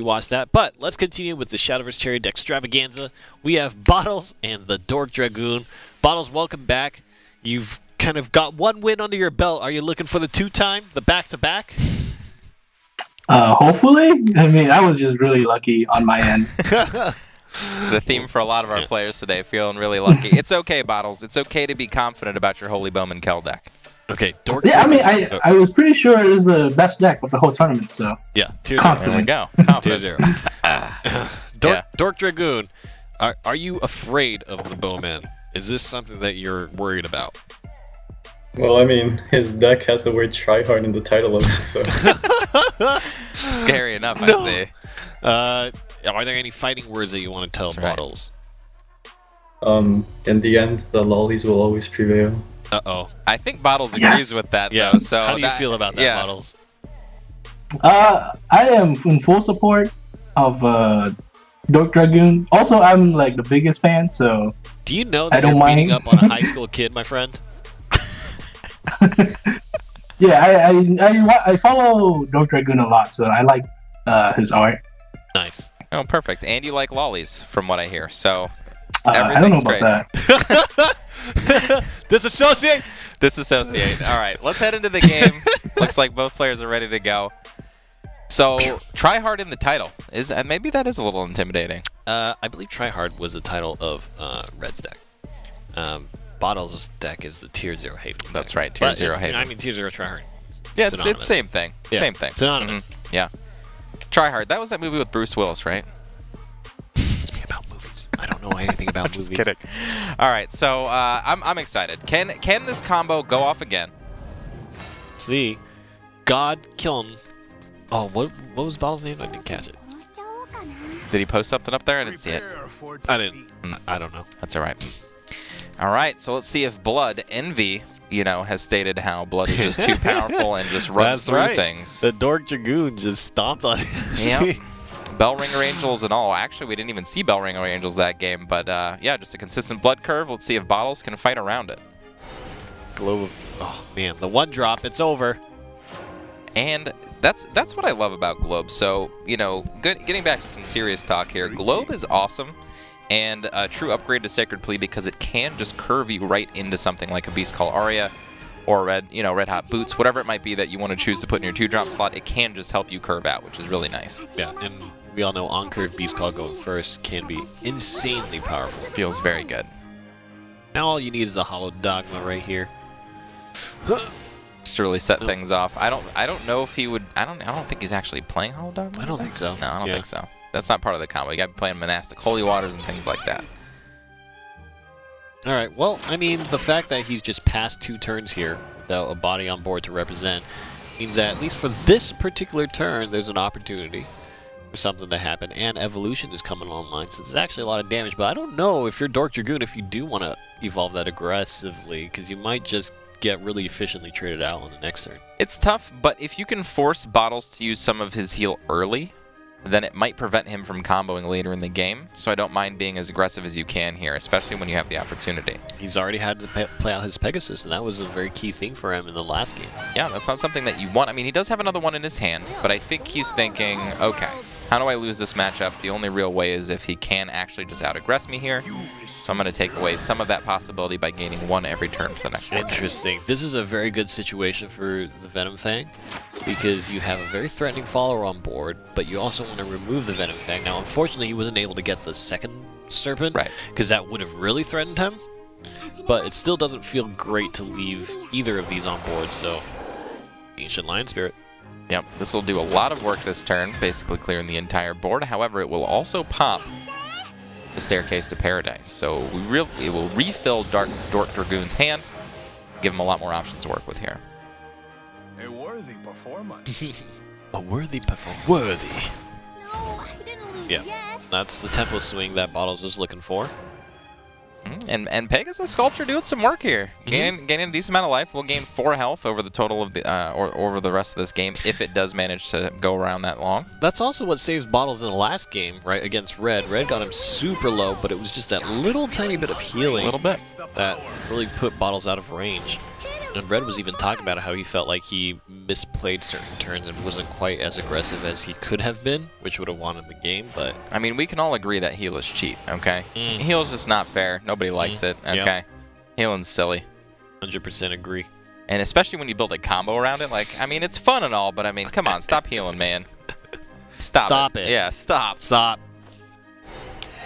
watch that. But let's continue with the Shadowverse Cherry Deckstravaganza. We have Botalz and the DorkDragoon. Botalz, welcome back. You've kind of got one win under your belt. Are you looking for the two-time, the back-to-back? Hopefully. I mean, I was just really lucky on my end. The theme for a lot of our players today, feeling really lucky. It's okay, Botalz. It's okay to be confident about your Holy Bowman Kel deck. Okay, yeah, I mean, I was pretty sure it was the best deck of the whole tournament, so... Yeah, tier 0. There we go. Confidence. Tier 0. DorkDragoon, are you afraid of the Bowman? Is this something that you're worried about? Well, I mean, his deck has the word tryhard in the title of it, so... Scary enough, I see. Are there any fighting words that you want to tell Botalz? In the end, the lollies will always prevail. Uh-oh. I think Botalz agrees with that, though. So how do you feel about that, Botalz? I am in full support of DorkDragoon. Also, I'm like the biggest fan, so... Do you know that you're beating up on a high school kid, my friend? Yeah, I follow DorkDragoon a lot, so I like his art. Nice. Oh, perfect. And you like lollies, from what I hear, so I don't know about that. Disassociate! Disassociate. All right, let's head into the game. Looks like both players are ready to go. So, Try Hard in the title. Maybe that is a little intimidating. I believe Try Hard was the title of Red's deck. Botal's deck is the tier 0 Haven. That's right, tier 0 Haven. I mean, tier 0 Try Hard. Yeah, it's same thing. Yeah, same thing. Synonymous. Yeah. Try Hard. That was that movie with Bruce Willis, right? It's me about movies. I don't know anything about movies. Just kidding. All right, so I'm excited. Can this combo go off again? See, God kill him. Oh, what was Botal's name? I didn't catch it. Did he post something up there? I didn't see it. I didn't. I don't know. That's all right. All right, so let's see if Blood Envy, has stated how Blood is just too powerful and just runs through things. The DorkDragoon just stomped on it. Yep. Bellringer Angels and all. Actually, we didn't even see Bellringer Angels that game, but yeah, just a consistent blood curve. Let's see if Botalz can fight around it. Globe. Oh man, the one drop. It's over. And that's what I love about Globe. So getting back to some serious talk here, Globe is awesome and a true upgrade to Sacred Plea because it can just curve you right into something like a Beast Call Aria or Red Hot Boots, whatever it might be that you want to choose to put in your 2-drop slot. It can just help you curve out, which is really nice. Yeah, and we all know on-curve Beast Call going first can be insanely powerful. Feels very good. Now all you need is a Hollow Dogma right here. Just to really set things off. I don't know if he would. I don't think he's actually playing Hollow Dogma. I don't think so. No, I don't think so. That's not part of the combo. You got to be playing Monastic Holy Waters and things like that. All right. Well, I mean, the fact that he's just passed 2 turns here without a body on board to represent means that at least for this particular turn, there's an opportunity for something to happen, and Evolution is coming online, so there's actually a lot of damage. But I don't know if you're DorkDragoon if you do want to evolve that aggressively, because you might just get really efficiently traded out on the next turn. It's tough, but if you can force Botalz to use some of his heal early, then it might prevent him from comboing later in the game. So I don't mind being as aggressive as you can here, especially when you have the opportunity. He's already had to play out his Pegasus, and that was a very key thing for him in the last game. Yeah, that's not something that you want. I mean, he does have another one in his hand, but I think he's thinking, okay, how do I lose this matchup? The only real way is if he can actually just out-aggress me here. So I'm going to take away some of that possibility by gaining 1 every turn for the next one. Interesting. This is a very good situation for the Venom Fang, because you have a very threatening follower on board, but you also want to remove the Venom Fang. Now, unfortunately, he wasn't able to get the second Serpent, right? Because that would have really threatened him, but it still doesn't feel great to leave either of these on board, so Ancient Lion Spirit. Yep, this will do a lot of work this turn, basically clearing the entire board. However, it will also pop the Staircase to Paradise. So it will refill DorkDragoon's hand, give him a lot more options to work with here. A worthy performance. A worthy performance. Worthy. No, I didn't lose yet. That's the tempo swing that Botalz was looking for. And Pegasus Sculpture doing some work here. Gaining a decent amount of life. We'll gain 4 health over the total of the over the rest of this game if it does manage to go around that long. That's also what saves Botalz in the last game, right, against Red. Red got him super low, but it was just that little tiny bit of healing that really put Botalz out of range. And Red was even talking about how he felt like he misplayed certain turns and wasn't quite as aggressive as he could have been, which would have won in the game, but... I mean, we can all agree that heal is cheat, okay? Heal's just not fair. Nobody likes it, okay? Yep. Healing's silly. 100% agree. And especially when you build a combo around it, like, I mean, it's fun and all, but I mean, come on, stop healing, man. Stop it. Yeah, stop. Stop.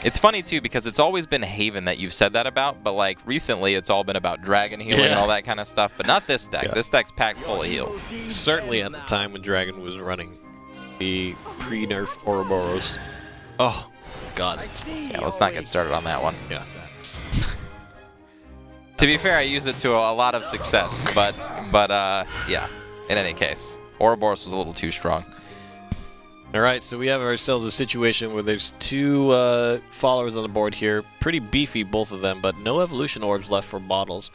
It's funny, too, because it's always been Haven that you've said that about, but, like, recently it's all been about Dragon healing and all that kind of stuff, but not this deck. Yeah. This deck's packed full of heals. Certainly at the time when Dragon was running the pre-nerf Ouroboros. Oh, God. Yeah, let's not get started on that one. Yeah, that's... To be fair, I use it to a lot of success, but yeah, in any case. Ouroboros was a little too strong. All right, so we have ourselves a situation where there's two followers on the board here. Pretty beefy, both of them, but no evolution orbs left for Botalz.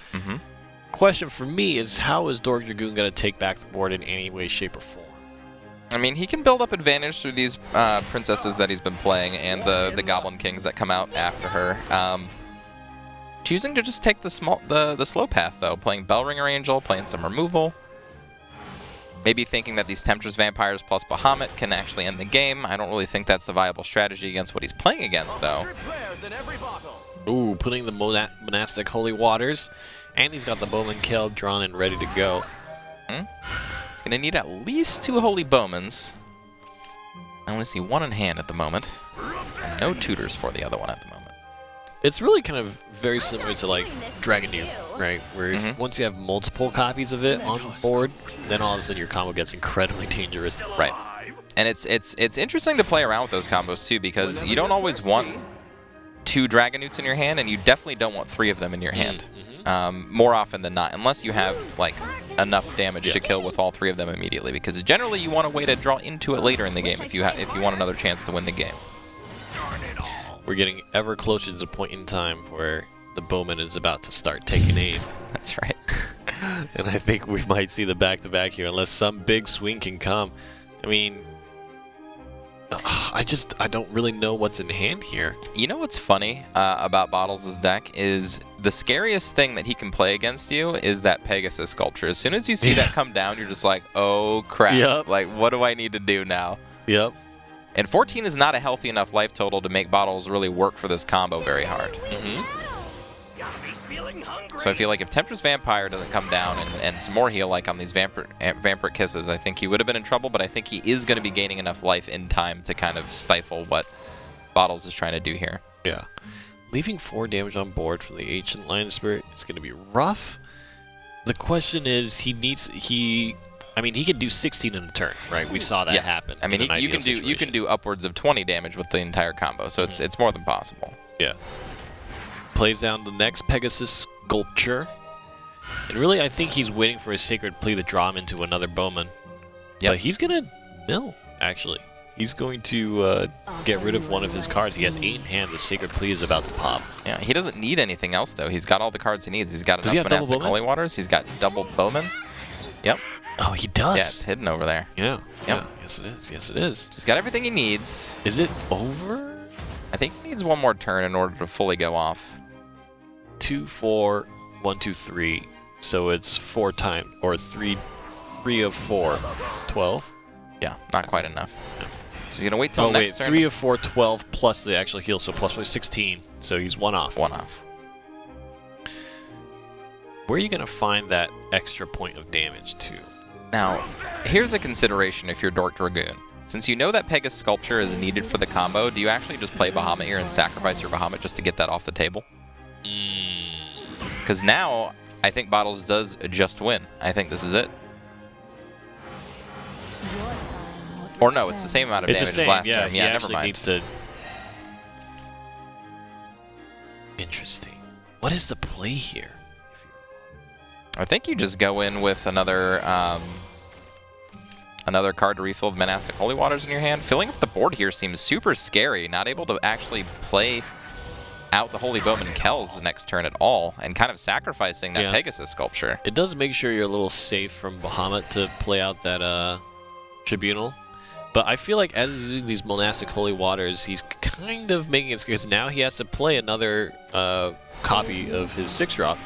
Question for me is, how is DorkDragoon going to take back the board in any way, shape, or form? I mean, he can build up advantage through these princesses that he's been playing and the Goblin Kings that come out after her. Choosing to just take the slow path, though, playing Bellringer Angel, playing some removal. Maybe thinking that these Temptress Vampires plus Bahamut can actually end the game. I don't really think that's a viable strategy against what he's playing against, though. Ooh, putting the Monastic Holy Waters, and he's got the Bowman Kill drawn and ready to go. He's going to need at least 2 Holy Bowmans. I only see 1 in hand at the moment. And no tutors for the other one at the moment. It's really kind of very similar to like Dragoon, right? Where if, once you have multiple copies of it on board, then all of a sudden your combo gets incredibly dangerous. Right. And it's interesting to play around with those combos too, because you don't always want 2 Dragonutes in your hand, and you definitely don't want 3 of them in your hand. More often than not, unless you have like enough damage to kill with all 3 of them immediately, because generally you want a way to draw into it later in the game if you want another chance to win the game. We're getting ever closer to the point in time where the Bowman is about to start taking aim. That's right. And I think we might see the back-to-back here, unless some big swing can come. I mean, I don't really know what's in hand here. You know what's funny about Botalz' deck is the scariest thing that he can play against you is that Pegasus sculpture. As soon as you see that come down, you're just like, oh crap. Yep. Like, what do I need to do now? Yep. And 14 is not a healthy enough life total to make Botalz really work for this combo very hard. So I feel like if Temptress Vampire doesn't come down and some more heal like on these Vampiric Kisses, I think he would have been in trouble, but I think he is going to be gaining enough life in time to kind of stifle what Botalz is trying to do here. Yeah. Leaving 4 damage on board for the Ancient Lion Spirit is going to be rough. The question is, I mean, he can do 16 in a turn, right? We saw that happen. I mean, you can do upwards of 20 damage with the entire combo, so it's more than possible. Yeah. Plays down the next Pegasus Sculpture. And really, I think he's waiting for a Sacred Plea to draw him into another Bowman. Yeah. But he's going to mill, actually. He's going to get rid of one of his cards. He has 8 in hand. The Sacred Plea is about to pop. Yeah, he doesn't need anything else, though. He's got all the cards he needs. He's got enough Monastic Holy Waters. He's got double Bowman. Yep. Oh, he does. Yeah, it's hidden over there. Yeah. Yep. Yeah. Yes, it is. Yes, it is. He's got everything he needs. Is it over? I think he needs 1 more turn in order to fully go off. 2, 4, 1, 2, 3. So it's 4 times, or 3 of 4. 12? Yeah, not quite enough. Yeah. So he's going to wait till next turn. 3 of 4, 12 plus the actual heal, so plus 16. So he's 1 off. 1 off. Where are you going to find that extra point of damage to? Now, here's a consideration if you're DorkDragoon. Since you know that Pegasus Sculpture is needed for the combo, do you actually just play Bahamut here and sacrifice your Bahamut just to get that off the table? Because now, I think Botalz does just win. I think this is it. Or no, it's the same amount of damage as last turn. Yeah, never mind. Needs to... Interesting. What is the play here? I think you just go in with another card to refill the Monastic Holy Waters in your hand. Filling up the board here seems super scary. Not able to actually play out the Holy Bowman Kells next turn at all, and kind of sacrificing that Pegasus Sculpture. It does make sure you're a little safe from Bahamut to play out that Tribunal. But I feel like as he's doing these Monastic Holy Waters, he's kind of making it because now he has to play another copy of his 6-drop.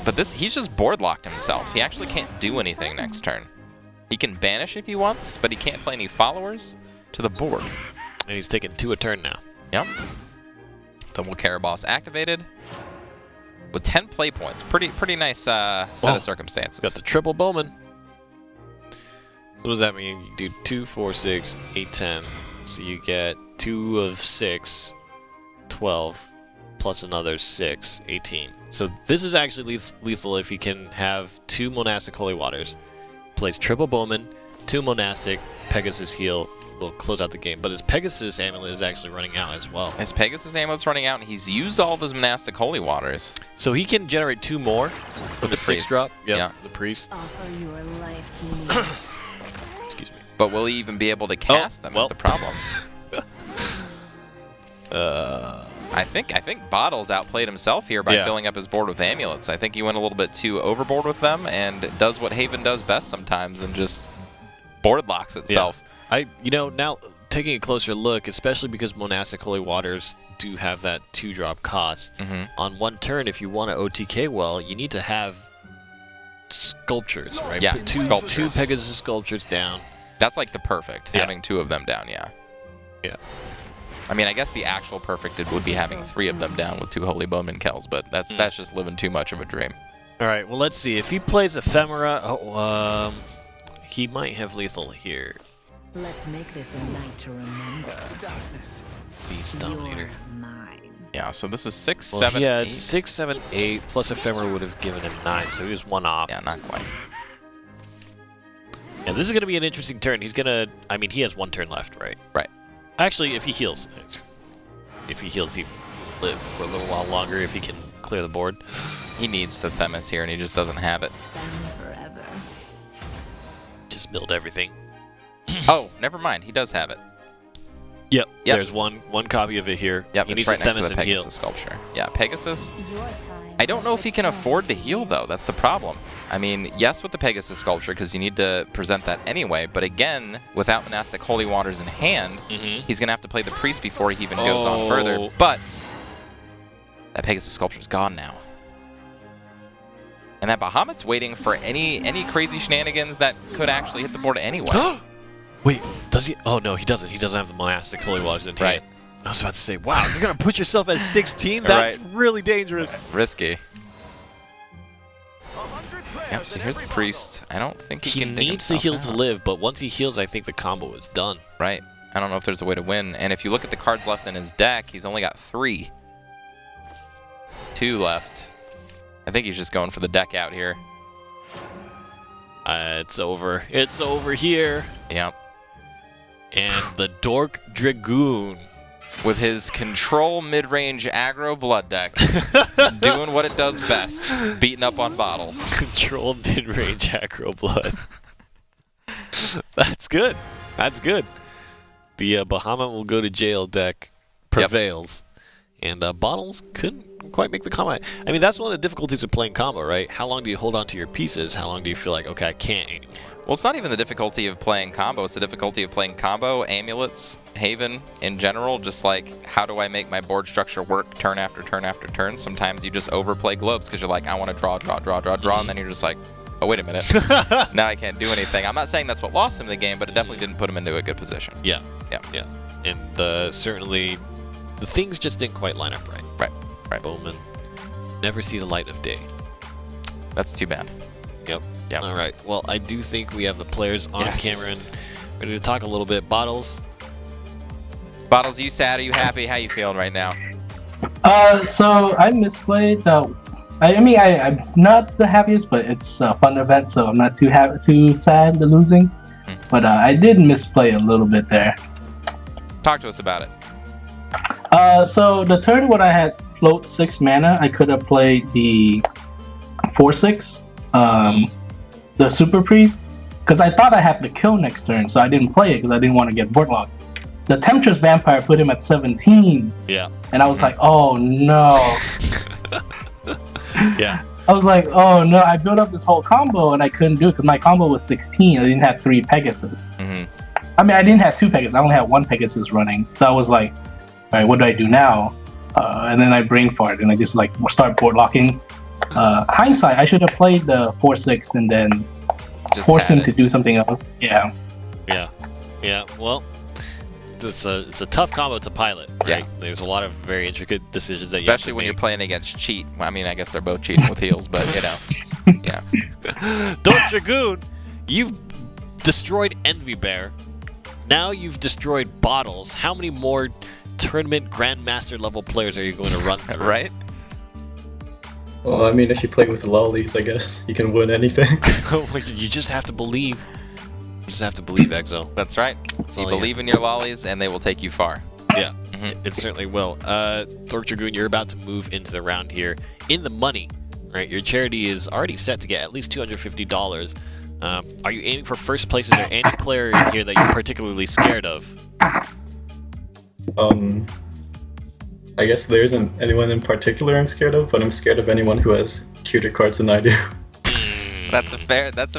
But he's just board locked himself. He actually can't do anything next turn. He can banish if he wants, but he can't play any followers to the board. And he's taking 2 a turn now. Yep. Double Caraboss activated with 10 play points. Pretty nice set of circumstances. Got the triple Bowman. So what does that mean? You do 2, 4, 6, 8, 10. So you get 2 of 6, 12, plus another 6, 18. So this is actually lethal if he can have 2 Monastic Holy Waters. Plays triple Bowman, 2 Monastic, Pegasus Heal, will close out the game. But his Pegasus Amulet is actually running out as well. His Pegasus Amulet's running out, and he's used all of his Monastic Holy Waters. So he can generate 2 more with the 6 drop. Yep, yeah, the Priest. Offer your life to me. Excuse me. But will he even be able to cast them? Well. That's the problem. I think Botalz outplayed himself here by filling up his board with amulets. I think he went a little bit too overboard with them and does what Haven does best sometimes and just board locks itself. Yeah. Now taking a closer look, especially because Monastic Holy Waters do have that 2-drop cost. On one turn, if you want to OTK well, you need to have sculptures, right? Yeah, Put two Pegasus sculptures down. That's like the perfect, having 2 of them down, yeah. Yeah. I mean, I guess the actual perfect would be having 3 of them down with 2 Holy Bowman Kells, but that's just living too much of a dream. All right, well, let's see. If he plays Ephemera, he might have lethal here. Let's make this a night to remember. Beast Dominator. You're mine. Yeah, so this is 6, Well, 7, he had 8. 6, 7, 8, plus Ephemera would have given him 9, so he was 1 off. Yeah, not quite. Yeah, this is going to be an interesting turn. He's going to... I mean, he has 1 turn left, right? Right. Actually, if he heals. If he heals, he will live for a little while longer if he can clear the board. He needs the Themis here, and he just doesn't have it. Forever. Just build everything. Oh, never mind. He does have it. Yep. Yep. There's one copy of it here. Yep, he it's needs right a next to Themis the and heal. Pegasus sculpture. Yeah, Pegasus. Your time. I don't know if he can afford to heal, though. That's the problem. I mean, yes, with the Pegasus sculpture, because you need to present that anyway. But again, without Monastic Holy Waters in hand, he's going to have to play the Priest before he even goes on further. But that Pegasus sculpture is gone now. And that Bahamut's waiting for any crazy shenanigans that could actually hit the board anyway. Wait, does he? Oh, no, he doesn't. He doesn't have the Monastic Holy Waters in hand. Right. I was about to say, wow, you're going to put yourself at 16? That's really dangerous. Risky. Yep, so here's the Priest. I don't think he can dig needs to heal himself to out. live, but once he heals, I think the combo is done. Right. I don't know if there's a way to win. And if you look at the cards left in his deck, he's only got 3. 2 left. I think he's just going for the deck out here. It's over. It's over here. Yep. And the DorkDragoon. With his control mid-range aggro blood deck, doing what it does best, beating up on Botalz. Control mid-range aggro blood. That's good. That's good. The Bahamut will go to jail deck prevails. And Botalz couldn't quite make the combo. I mean, that's one of the difficulties of playing combo, right? How long do you hold on to your pieces? How long do you feel like, okay, I can't anymore? Well, it's not even the difficulty of playing combo. It's the difficulty of playing combo, amulets, Haven in general. Just like, how do I make my board structure work turn after turn after turn? Sometimes you just overplay globes because you're like, I want to draw, and then you're just like, oh, wait a minute. Now I can't do anything. I'm not saying that's what lost him the game, but it definitely didn't put him into a good position. Yeah. Yeah. Yeah. And certainly, the things just didn't quite line up right. Right. Bowman never see the light of day. That's too bad. Yep. Yep. All right. Well, I do think we have the players on camera and ready to talk a little bit. Botalz. Botalz, are you sad? Are you happy? How you feeling right now? So I misplayed. I'm not the happiest, but it's a fun event, so I'm not too sad the losing. But I did misplay a little bit there. Talk to us about it. So the turn when I had float 6 mana, I could have played the 4/6, the Super Priest, because I thought I had the kill next turn, so I didn't play it because I didn't want to get board locked. The Temptress Vampire put him at 17. Yeah. And I was like, oh no. Yeah. I was like, oh no, I built up this whole combo and I couldn't do it because my combo was 16. I didn't have 3 Pegasus. I mean, I didn't have 2 Pegasus. I only had 1 Pegasus running. So I was like, all right, what do I do now? And then I brain fart and I just like start board locking. Hindsight, I should have played the 4-6 and then Just force had him it. to do something else. Yeah. Yeah. Well, it's a tough combo to pilot. Right? Yeah. There's a lot of very intricate decisions that Especially you when have you're to playing against Cheat. I mean, I guess they're both cheating with heals, but you know. Yeah. make. DorkDragoon, you've destroyed Envy Bear. Now you've destroyed Botalz. How many more tournament Grandmaster level players are you going to run through? Right? Well, I mean, if you play with lollies, I guess you can win anything. You just have to believe. You just have to believe, Exo. That's right. That's You all you believe in your lollies, and they will take you far. Yeah, Mhm. it certainly will. DorkDragoon, you're about to move into the round here in the money. Right, your charity is already set to get at least $250. Are you aiming for first place? Is there any player in here that you're particularly scared of? I guess there isn't anyone in particular I'm scared of, but I'm scared of anyone who has cuter cards than I do. That's a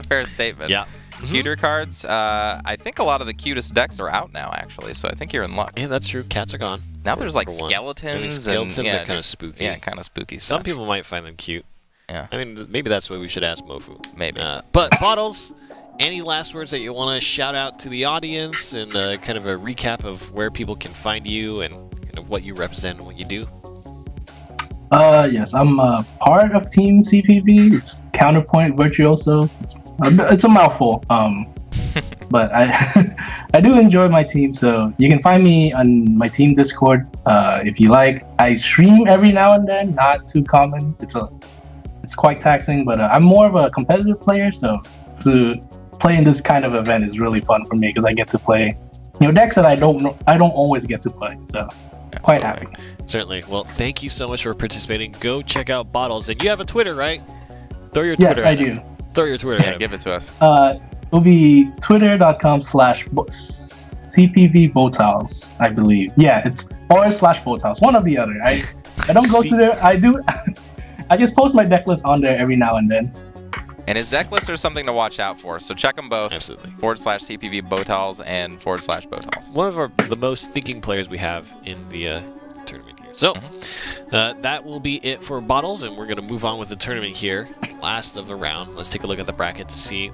fair statement. Yeah. Cuter cards. I think a lot of the cutest decks are out now, actually. So I think you're in luck. Yeah, that's true. Cats are gone. Now there's like Number one. skeletons. I mean, and, skeletons yeah, are kind of just- spooky. Yeah, kind of spooky. Some stuff. people might find them cute. Yeah. I mean, maybe that's what we should ask Mofu. Maybe. But Botalz, any last words that you want to shout out to the audience and kind of a recap of where people can find you and kind of what you represent and what you do? Yes, I'm part of Team CPV. It's Counterpoint Virtuosos. It's a mouthful. But I do enjoy my team, so you can find me on my team Discord if you like. I stream every now and then, not too common. It's quite taxing, but I'm more of a competitive player, so to play in this kind of event is really fun for me because I get to play, decks that I don't always get to play. So quite happy. Certainly. Well, thank you so much for participating. Go check out Botalz, and you have a Twitter, right? Throw your Yes, Twitter. I at him. do. Throw your Twitter. Yeah, at him. give it to us. It'll be twitter.com/CPV Botalz, I believe. Yeah, it's /Botalz, one or the other. I don't go to there. I do. I just post my deck list on there every now and then. And his deck lists are something to watch out for. So check them both. Absolutely. /CPV Botalz and /Botalz. One of the most thinking players we have in the tournament here. So that will be it for Botalz, and we're going to move on with the tournament here. Last of the round. Let's take a look at the bracket to see